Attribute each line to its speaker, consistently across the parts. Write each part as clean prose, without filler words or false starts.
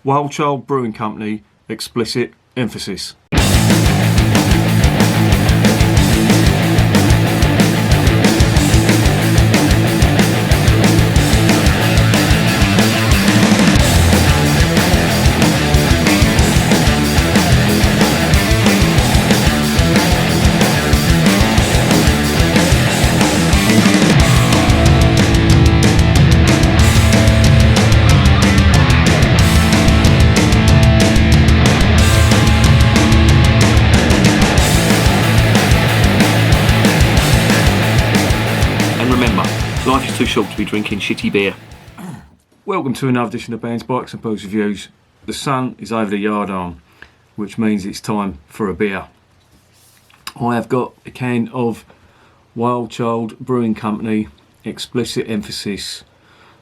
Speaker 1: Wilde Brewing Company, Explicit, emphasis.
Speaker 2: Life is too short to be drinking shitty beer.
Speaker 1: Welcome to another edition of Bands, Bikes and Booze Reviews. The sun is over the yard arm, which means it's time for a beer. I have got a can of Wilde Brewing Company, Explicit emphasis,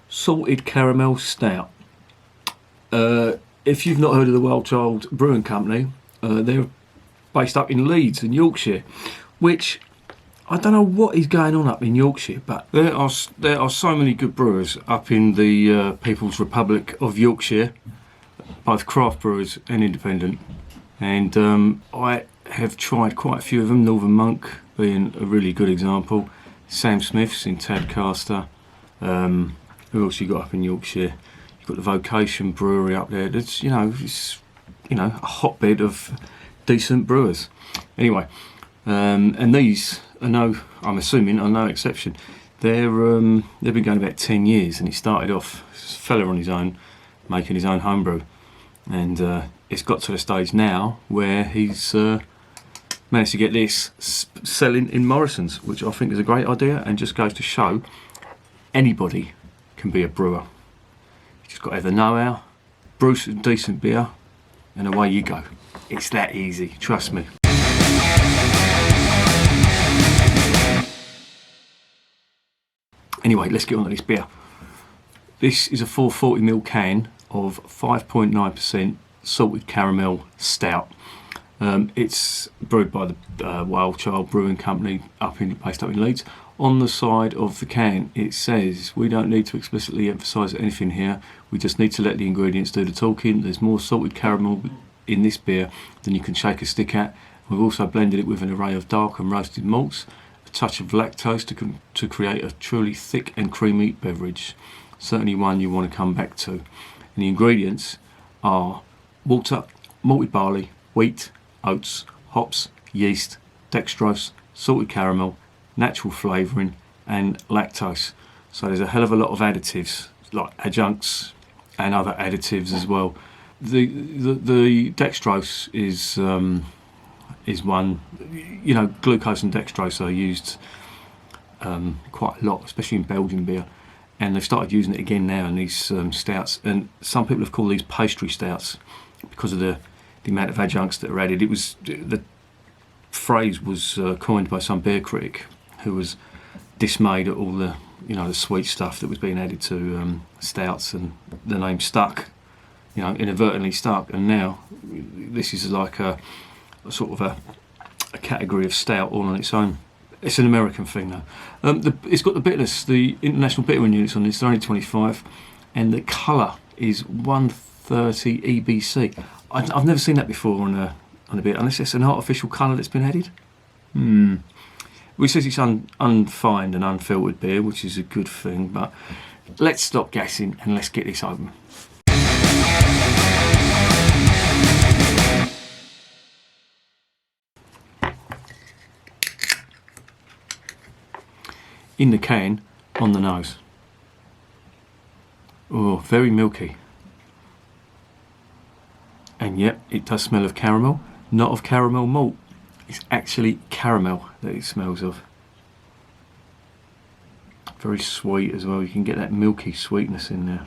Speaker 1: salted caramel stout. If you've not heard of the Wilde Brewing Company, they're based up in Leeds in Yorkshire, which I don't know what is going on up in Yorkshire, but there are so many good brewers up in the People's Republic of Yorkshire, both craft brewers and independent. And I have tried quite a few of them, Northern Monk being a really good example, Sam Smith's in Tadcaster. Who else you got up in Yorkshire? You've got the Vocation Brewery up there. It's a hotbed of decent brewers. Anyway, and these I'm assuming are no exception. They've been going about 10 years, and he started off as a fella on his own, making his own homebrew, and it's got to the stage now where he's managed to get this selling in Morrison's, which I think is a great idea, and just goes to show anybody can be a brewer. You just got to have the know-how, brew some decent beer, and away you go. It's that easy, trust me. Anyway, let's get on to this beer. This is a 440ml can of 5.9% salted caramel stout. It's brewed by the Wilde Brewing Company based up in Leeds. On the side of the can it says, "We don't need to explicitly emphasise anything here, we just need to let the ingredients do the talking. There's more salted caramel in this beer than you can shake a stick at. We've also blended it with an array of dark and roasted malts, touch of lactose to create a truly thick and creamy beverage. Certainly one you want to come back to." And the ingredients are water, malted barley, wheat, oats, hops, yeast, dextrose, salted caramel, natural flavouring and lactose. So there's a hell of a lot of additives, like adjuncts and other additives as well. The dextrose is one, glucose and dextrose are used quite a lot, especially in Belgian beer, and they've started using it again now in these stouts, and some people have called these pastry stouts because of the amount of adjuncts that are added. The phrase was coined by some beer critic who was dismayed at all the sweet stuff that was being added to stouts, and the name stuck, inadvertently stuck, and now this is like a sort of a category of stout all on its own. It's an American thing though. It's got the bitterness, the international bittering units on this, they're only 25, and the colour is 130 EBC. I've never seen that before on a beer, unless it's an artificial colour that's been added. Well, it says it's unfined and unfiltered beer, which is a good thing, but let's stop gassing and let's get this open. In the can, on the nose. Oh, very milky. And yep, it does smell of caramel, not of caramel malt. It's actually caramel that it smells of. Very sweet as well, you can get that milky sweetness in there.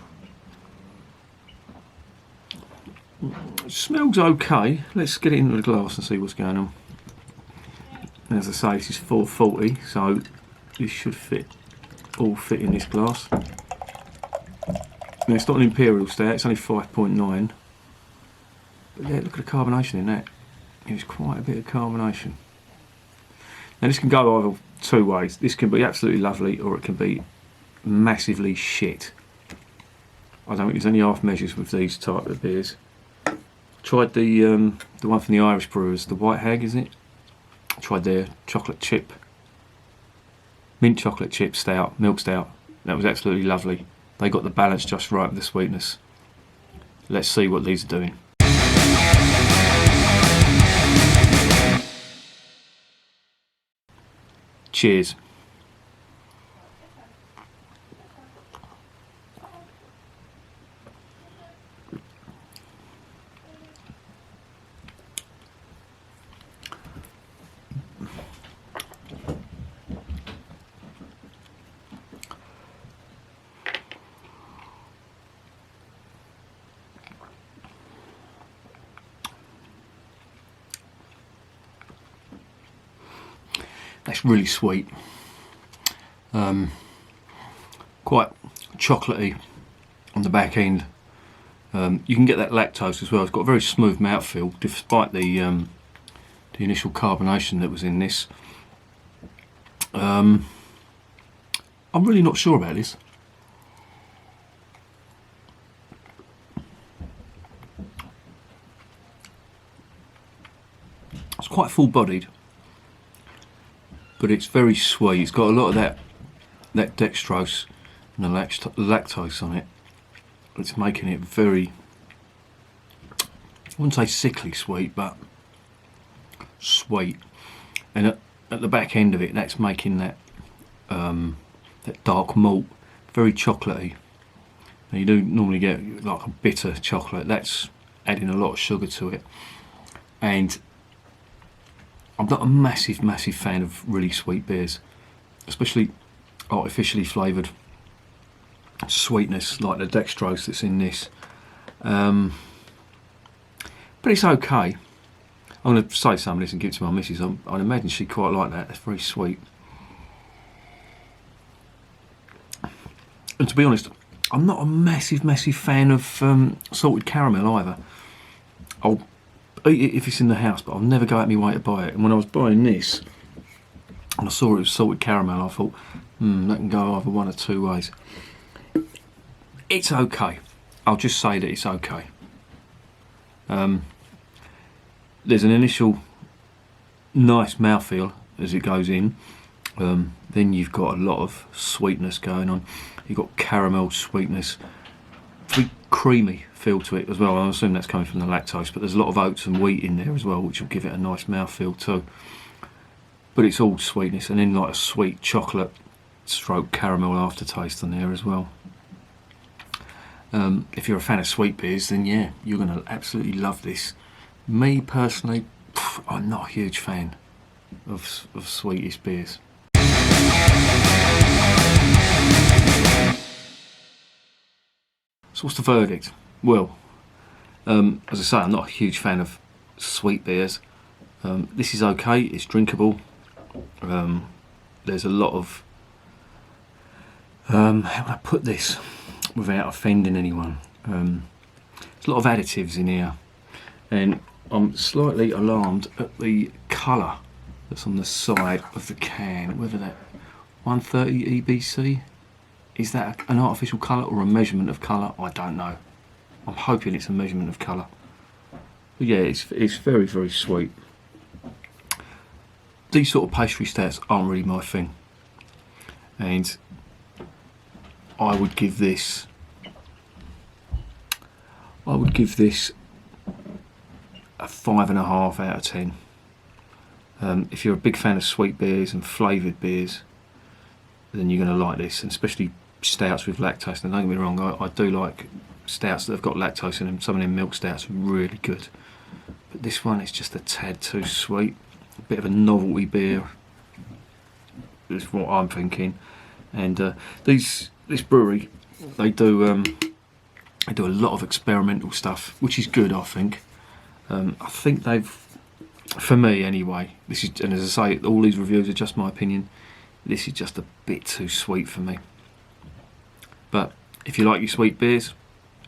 Speaker 1: It smells okay. Let's get it into the glass and see what's going on. As I say, this is 440, so this should all fit in this glass. Now, it's not an imperial stout, it's only 5.9. But yeah, look at the carbonation in that. There's quite a bit of carbonation. Now this can go either two ways. This can be absolutely lovely, or it can be massively shit. I don't think there's any half measures with these type of beers. Tried the one from the Irish brewers, the White Hag, is it? Tried their chocolate chip, mint chocolate chip stout, milk stout. That was absolutely lovely. They got the balance just right with the sweetness. Let's see what these are doing. Cheers. That's really sweet, quite chocolatey on the back end. You can get that lactose as well. It's got a very smooth mouthfeel despite the initial carbonation that was in this. I'm really not sure about this. It's quite full-bodied, but it's very sweet. It's got a lot of that dextrose and the lactose on it. It's making it very, I wouldn't say sickly sweet, but sweet. And at the back end of it, that's making that that dark malt very chocolatey. Now you do normally get like a bitter chocolate. That's adding a lot of sugar to it. And I'm not a massive fan of really sweet beers, especially artificially flavoured sweetness like the dextrose that's in this. But it's okay. I'm going to say some of this and give it to my missus. I'd imagine she'd quite like that. It's very sweet. And to be honest, I'm not a massive fan of salted caramel either. I'll eat it if it's in the house, but I'll never go out my way to buy it. And when I was buying this and I saw it was salted caramel, I thought, that can go either one or two ways. It's okay. I'll just say that it's okay. There's an initial nice mouthfeel as it goes in. Then you've got a lot of sweetness going on. You've got caramel sweetness, very creamy feel to it as well. I assume that's coming from the lactose, but there's a lot of oats and wheat in there as well, which will give it a nice mouthfeel too. But it's all sweetness, and then like a sweet chocolate stroke caramel aftertaste on there as well. If you're a fan of sweet beers, then yeah, you're going to absolutely love this. Me personally, I'm not a huge fan of sweetish beers. So what's the verdict? Well, as I say, I'm not a huge fan of sweet beers. This is okay, it's drinkable. There's a lot of, how can I put this without offending anyone? There's a lot of additives in here, and I'm slightly alarmed at the colour that's on the side of the can, whether that 130 EBC, is that an artificial colour or a measurement of colour? I don't know. I'm hoping it's a measurement of colour. But yeah, it's very sweet. These sort of pastry stouts aren't really my thing, and I would give this a 5.5 out of 10. If you're a big fan of sweet beers and flavoured beers, then you're going to like this, and especially stouts with lactose. Now don't get me wrong, I do like stouts that have got lactose in them. Some of them milk stouts are really good, but this one is just a tad too sweet. A bit of a novelty beer is what I'm thinking. And this brewery, they do a lot of experimental stuff, which is good, I think. I think they've, for me anyway, this is, and as I say, all these reviews are just my opinion, this is just a bit too sweet for me. But if you like your sweet beers,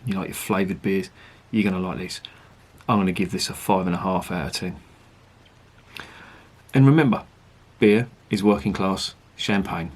Speaker 1: you like your flavoured beers, you're going to like this. I'm going to give this a 5.5 out of 10. And remember, beer is working class champagne.